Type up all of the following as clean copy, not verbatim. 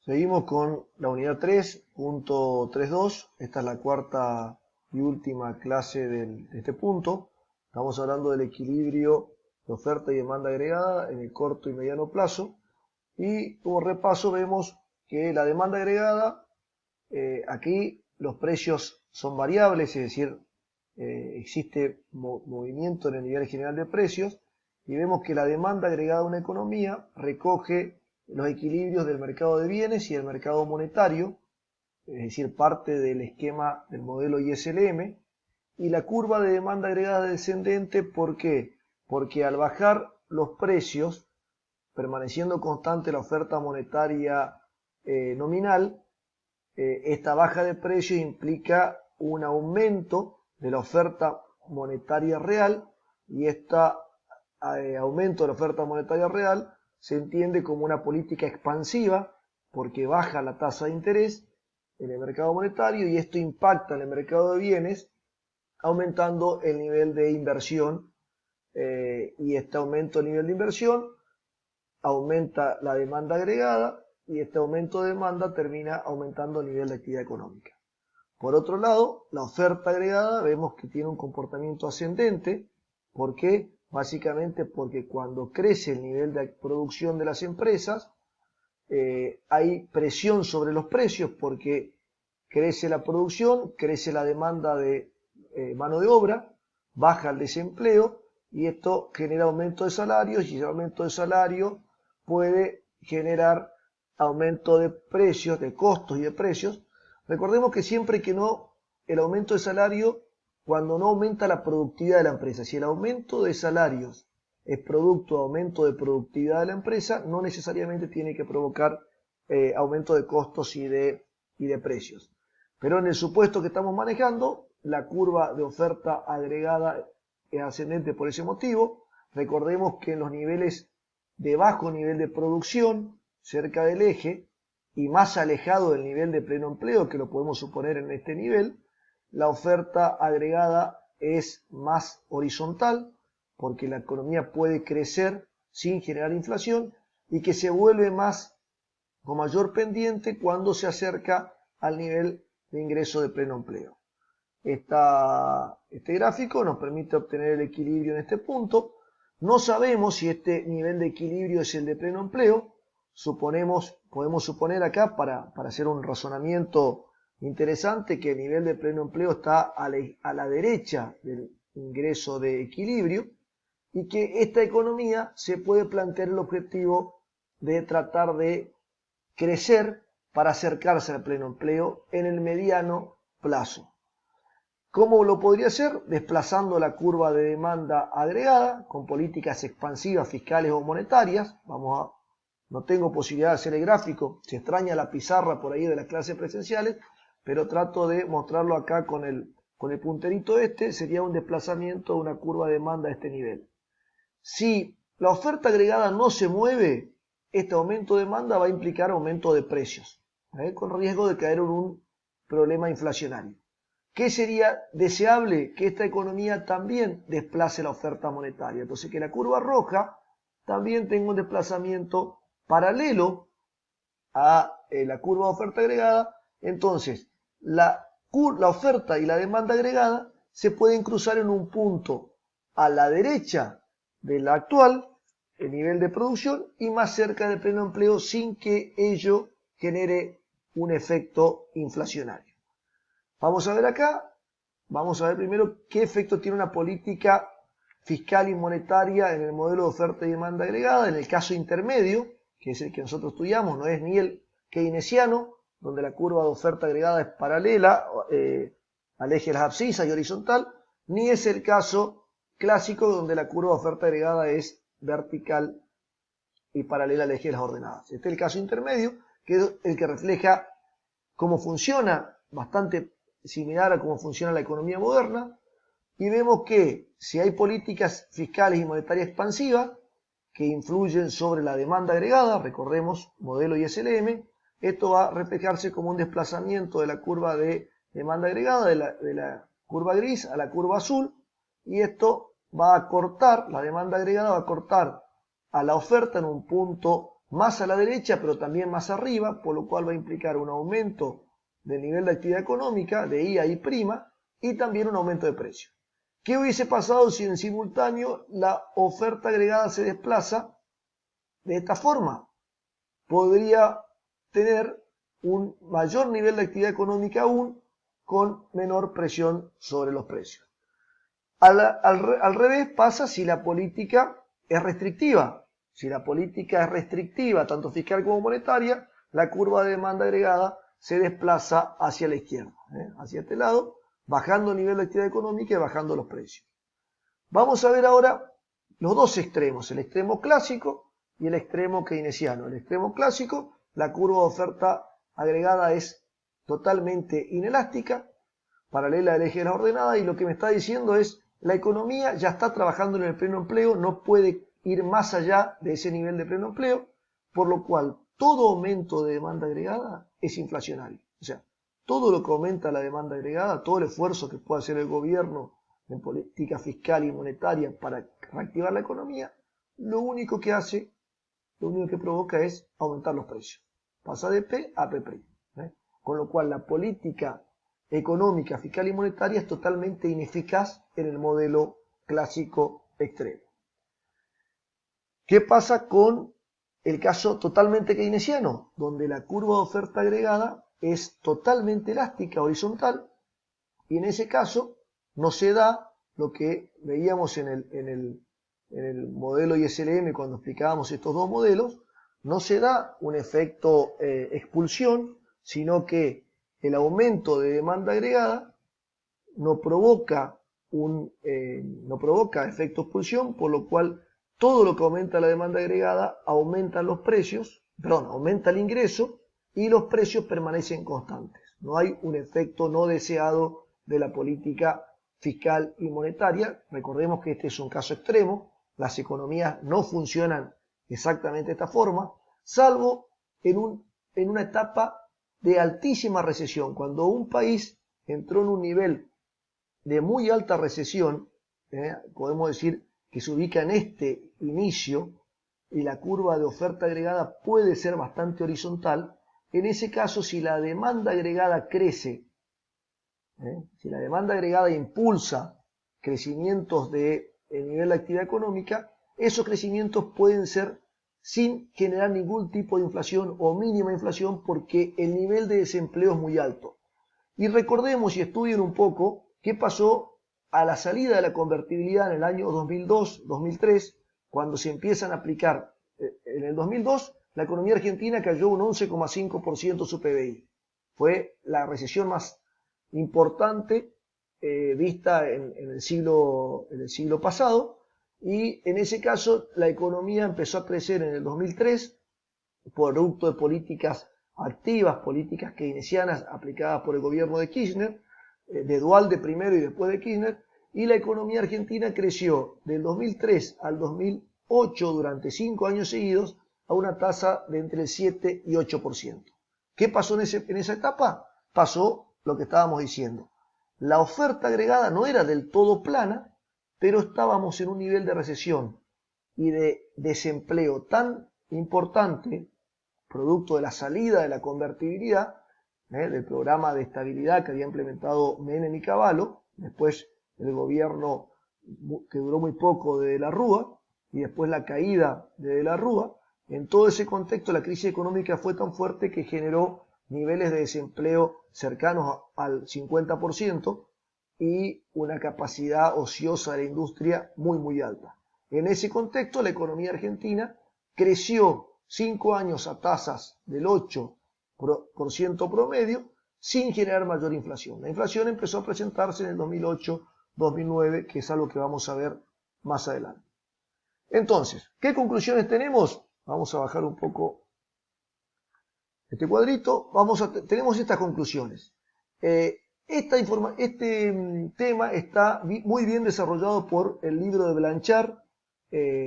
Seguimos con la unidad 3.32. Esta es la cuarta y última clase de este punto. Estamos hablando del equilibrio de oferta y demanda agregada en el corto y mediano plazo. Y como repaso vemos que la demanda agregada, aquí los precios son variables, es decir, existe movimiento en el nivel general de precios. Y vemos que la demanda agregada a una economía recoge los equilibrios del mercado de bienes y del mercado monetario, es decir, parte del esquema del modelo ISLM, y la curva de demanda agregada descendente. ¿Por qué? Porque al bajar los precios, permaneciendo constante la oferta monetaria nominal, esta baja de precios implica un aumento de la oferta monetaria real, y este aumento de la oferta monetaria real se entiende como una política expansiva porque baja la tasa de interés en el mercado monetario, y esto impacta en el mercado de bienes aumentando el nivel de inversión, y este aumento del nivel de inversión aumenta la demanda agregada, y este aumento de demanda termina aumentando el nivel de actividad económica. Por otro lado, la oferta agregada vemos que tiene un comportamiento ascendente. ¿Por qué? Básicamente porque cuando crece el nivel de producción de las empresas, hay presión sobre los precios porque crece la producción, crece la demanda de mano de obra, baja el desempleo, y esto genera aumento de salarios, y ese aumento de salario puede generar aumento de precios, de costos y de precios. Recordemos que siempre que no, el aumento de salario, cuando no aumenta la productividad de la empresa, si el aumento de salarios es producto de aumento de productividad de la empresa, no necesariamente tiene que provocar aumento de costos y de precios. Pero en el supuesto que estamos manejando, la curva de oferta agregada es ascendente por ese motivo. Recordemos que en los niveles de bajo nivel de producción, cerca del eje, y más alejado del nivel de pleno empleo, que lo podemos suponer en este nivel, la oferta agregada es más horizontal, porque la economía puede crecer sin generar inflación, y que se vuelve más con mayor pendiente cuando se acerca al nivel de ingreso de pleno empleo. Este gráfico nos permite obtener el equilibrio en este punto. No sabemos si este nivel de equilibrio es el de pleno empleo. Podemos suponer acá, para hacer un razonamiento interesante, que el nivel de pleno empleo está a la derecha del ingreso de equilibrio, y que esta economía se puede plantear el objetivo de tratar de crecer para acercarse al pleno empleo en el mediano plazo. ¿Cómo lo podría hacer? Desplazando la curva de demanda agregada con políticas expansivas fiscales o monetarias. No tengo posibilidad de hacer el gráfico, se extraña la pizarra por ahí de las clases presenciales, pero trato de mostrarlo acá con el punterito. Sería un desplazamiento de una curva de demanda a este nivel. Si la oferta agregada no se mueve, este aumento de demanda va a implicar aumento de precios, con riesgo de caer en un problema inflacionario. ¿Qué sería deseable? Que esta economía también desplace la oferta monetaria. Entonces, que la curva roja también tenga un desplazamiento paralelo a la curva de oferta agregada. Entonces, la oferta y la demanda agregada se pueden cruzar en un punto a la derecha de la actual, el nivel de producción, y más cerca del pleno empleo, sin que ello genere un efecto inflacionario. Vamos a ver acá, vamos a ver primero qué efecto tiene una política fiscal y monetaria en el modelo de oferta y demanda agregada. En el caso intermedio, que es el que nosotros estudiamos, no es ni el keynesiano, donde la curva de oferta agregada es paralela al eje de las abscisas y horizontal, ni es el caso clásico, donde la curva de oferta agregada es vertical y paralela al eje de las ordenadas. Este es el caso intermedio, que es el que refleja cómo funciona, bastante similar a cómo funciona la economía moderna. Y vemos que si hay políticas fiscales y monetarias expansivas que influyen sobre la demanda agregada, recordemos modelo ISLM, esto va a reflejarse como un desplazamiento de la curva de demanda agregada, de la curva gris a la curva azul, y esto va a cortar, la demanda agregada va a cortar a la oferta en un punto más a la derecha, pero también más arriba, por lo cual va a implicar un aumento del nivel de actividad económica, de I a I', y también un aumento de precio. ¿Qué hubiese pasado si en simultáneo la oferta agregada se desplaza de esta forma? Podría tener un mayor nivel de actividad económica aún con menor presión sobre los precios. Al revés pasa si la política es restrictiva. Si la política es restrictiva, tanto fiscal como monetaria, la curva de demanda agregada se desplaza hacia la izquierda, hacia este lado, bajando el nivel de actividad económica y bajando los precios. Vamos a ver ahora los dos extremos, el extremo clásico y el extremo keynesiano. El extremo clásico, la curva de oferta agregada es totalmente inelástica, paralela al eje de la ordenada, y lo que me está diciendo es la economía ya está trabajando en el pleno empleo, no puede ir más allá de ese nivel de pleno empleo, por lo cual todo aumento de demanda agregada es inflacionario. O sea, todo lo que aumenta la demanda agregada, todo el esfuerzo que puede hacer el gobierno en política fiscal y monetaria para reactivar la economía, lo único que hace, lo único que provoca es aumentar los precios. Pasa de P a P'. Con lo cual la política económica, fiscal y monetaria es totalmente ineficaz en el modelo clásico extremo. ¿Qué pasa con el caso totalmente keynesiano? Donde la curva de oferta agregada es totalmente elástica, horizontal, y en ese caso no se da lo que veíamos en el modelo ISLM cuando explicábamos estos dos modelos, no se da un efecto expulsión, sino que el aumento de demanda agregada no provoca efecto expulsión, por lo cual todo lo que aumenta la demanda agregada aumenta los precios, aumenta el ingreso y los precios permanecen constantes. No hay un efecto no deseado de la política fiscal y monetaria. Recordemos que este es un caso extremo, las economías no funcionan exactamente de esta forma, salvo en una etapa de altísima recesión. Cuando un país entró en un nivel de muy alta recesión, podemos decir que se ubica en este inicio y la curva de oferta agregada puede ser bastante horizontal. En ese caso, si la demanda agregada crece, si la demanda agregada impulsa crecimientos del nivel de actividad económica, esos crecimientos pueden ser sin generar ningún tipo de inflación o mínima inflación porque el nivel de desempleo es muy alto. Y recordemos y estudien un poco qué pasó a la salida de la convertibilidad en el año 2002-2003, cuando se empiezan a aplicar. En el 2002 la economía argentina cayó un 11,5% su PBI. Fue la recesión más importante vista en el siglo pasado, y en ese caso la economía empezó a crecer en el 2003, producto de políticas activas, políticas keynesianas aplicadas por el gobierno de Kirchner, de Duhalde primero y después de Kirchner, y la economía argentina creció del 2003 al 2008 durante 5 años seguidos a una tasa de entre el 7 y 8%. ¿Qué pasó en esa etapa? Pasó lo que estábamos diciendo. La oferta agregada no era del todo plana, pero estábamos en un nivel de recesión y de desempleo tan importante, producto de la salida de la convertibilidad, del programa de estabilidad que había implementado Menem y Cavallo, después el gobierno que duró muy poco de la Rúa, y después la caída de la Rúa. En todo ese contexto la crisis económica fue tan fuerte que generó niveles de desempleo cercanos al 50% y una capacidad ociosa de la industria muy alta. En ese contexto la economía argentina creció 5 años a tasas del 8% promedio sin generar mayor inflación. La inflación empezó a presentarse en el 2008-2009, que es algo que vamos a ver más adelante. Entonces, ¿qué conclusiones tenemos? Vamos a bajar un poco este cuadrito. Tenemos estas conclusiones. Este tema está muy bien desarrollado por el libro de Blanchard,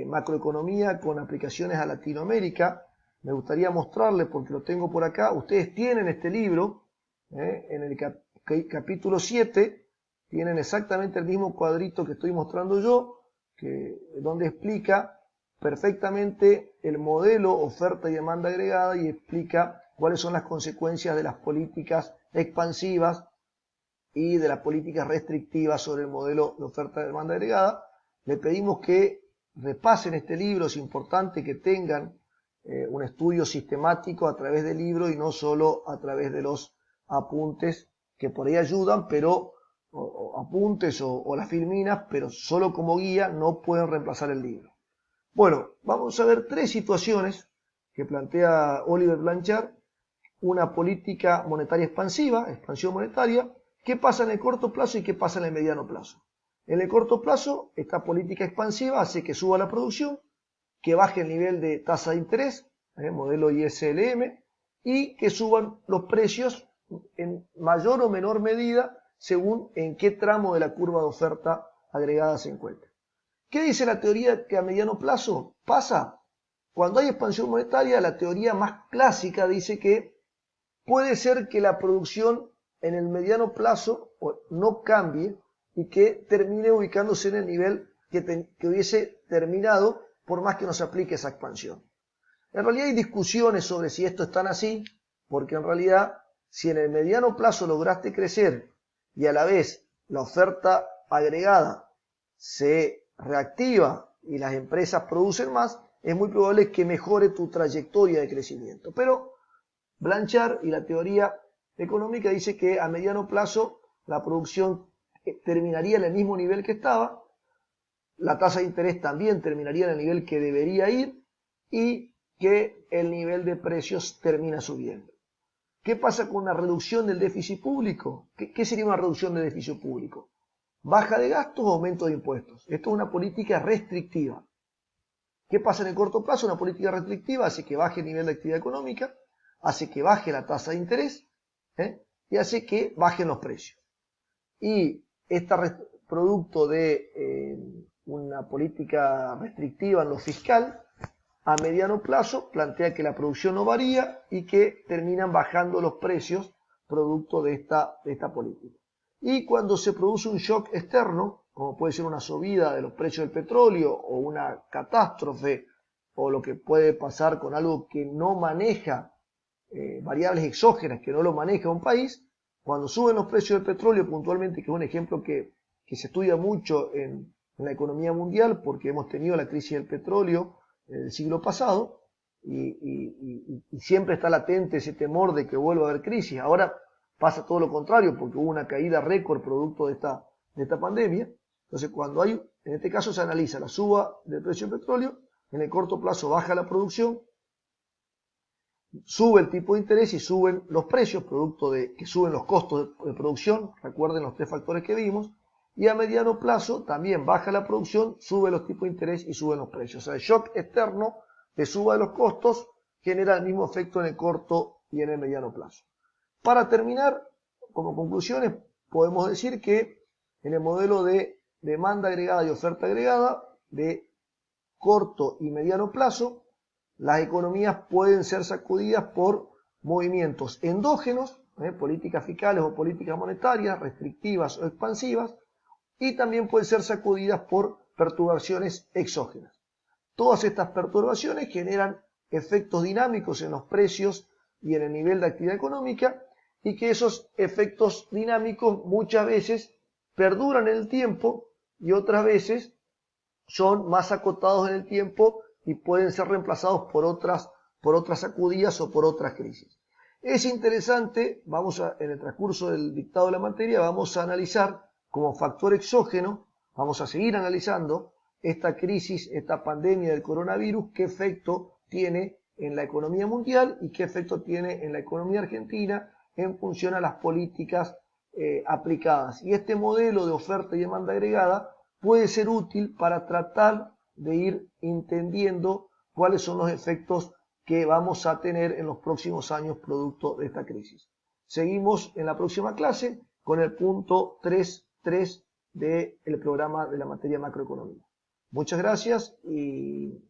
Macroeconomía con aplicaciones a Latinoamérica. Me gustaría mostrarles porque lo tengo por acá. Ustedes tienen este libro, en el capítulo 7, tienen exactamente el mismo cuadrito que estoy mostrando yo, donde explica perfectamente el modelo oferta y demanda agregada y explica cuáles son las consecuencias de las políticas expansivas y de las políticas restrictivas sobre el modelo de oferta y demanda agregada. Le pedimos que repasen este libro, es importante que tengan un estudio sistemático a través del libro y no solo a través de los apuntes que por ahí ayudan, pero apuntes o las filminas, pero solo como guía, no pueden reemplazar el libro. Bueno, vamos a ver tres situaciones que plantea Oliver Blanchard. Una política monetaria expansiva, expansión monetaria. ¿Qué pasa en el corto plazo y qué pasa en el mediano plazo? En el corto plazo, esta política expansiva hace que suba la producción, que baje el nivel de tasa de interés, modelo ISLM, y que suban los precios en mayor o menor medida según en qué tramo de la curva de oferta agregada se encuentra. ¿Qué dice la teoría que a mediano plazo pasa? Cuando hay expansión monetaria, la teoría más clásica dice que puede ser que la producción en el mediano plazo no cambie y que termine ubicándose en el nivel que hubiese terminado por más que no se aplique esa expansión. En realidad hay discusiones sobre si esto es tan así, porque en realidad si en el mediano plazo lograste crecer y a la vez la oferta agregada se reactiva y las empresas producen más, es muy probable que mejore tu trayectoria de crecimiento. Pero Blanchard y la teoría económica dice que a mediano plazo la producción terminaría en el mismo nivel que estaba, la tasa de interés también terminaría en el nivel que debería ir y que el nivel de precios termina subiendo. ¿Qué pasa con una reducción del déficit público? ¿Qué sería una reducción del déficit público? ¿Baja de gastos o aumento de impuestos? Esto es una política restrictiva. ¿Qué pasa en el corto plazo? Una política restrictiva hace que baje el nivel de actividad económica, hace que baje la tasa de interés y hace que bajen los precios. Y este producto de una política restrictiva en lo fiscal, a mediano plazo plantea que la producción no varía y que terminan bajando los precios producto de esta política. Y cuando se produce un shock externo, como puede ser una subida de los precios del petróleo o una catástrofe o lo que puede pasar con algo que no maneja variables exógenas, que no lo maneja un país, cuando suben los precios del petróleo puntualmente, que es un ejemplo que se estudia mucho en la economía mundial porque hemos tenido la crisis del petróleo del siglo pasado y siempre está latente ese temor de que vuelva a haber crisis. Ahora pasa todo lo contrario porque hubo una caída récord producto de esta pandemia. Entonces cuando hay, en este caso se analiza la suba del precio del petróleo, en el corto plazo baja la producción, sube el tipo de interés y suben los precios, producto de que suben los costos de producción, recuerden los tres factores que vimos, y a mediano plazo también baja la producción, sube los tipos de interés y suben los precios. O sea, el shock externo de suba de los costos genera el mismo efecto en el corto y en el mediano plazo. Para terminar, como conclusiones, podemos decir que en el modelo de demanda agregada y oferta agregada de corto y mediano plazo, las economías pueden ser sacudidas por movimientos endógenos, políticas fiscales o políticas monetarias, restrictivas o expansivas, y también pueden ser sacudidas por perturbaciones exógenas. Todas estas perturbaciones generan efectos dinámicos en los precios y en el nivel de actividad económica, y que esos efectos dinámicos muchas veces perduran en el tiempo y otras veces son más acotados en el tiempo y pueden ser reemplazados por otras sacudidas o por otras crisis. Es interesante, en el transcurso del dictado de la materia, vamos a analizar como factor exógeno, vamos a seguir analizando esta crisis, esta pandemia del coronavirus, qué efecto tiene en la economía mundial y qué efecto tiene en la economía argentina en función a las políticas aplicadas. Y este modelo de oferta y demanda agregada puede ser útil para tratar de ir entendiendo cuáles son los efectos que vamos a tener en los próximos años producto de esta crisis. Seguimos en la próxima clase con el punto 3.3 del programa de la materia macroeconomía. Muchas gracias y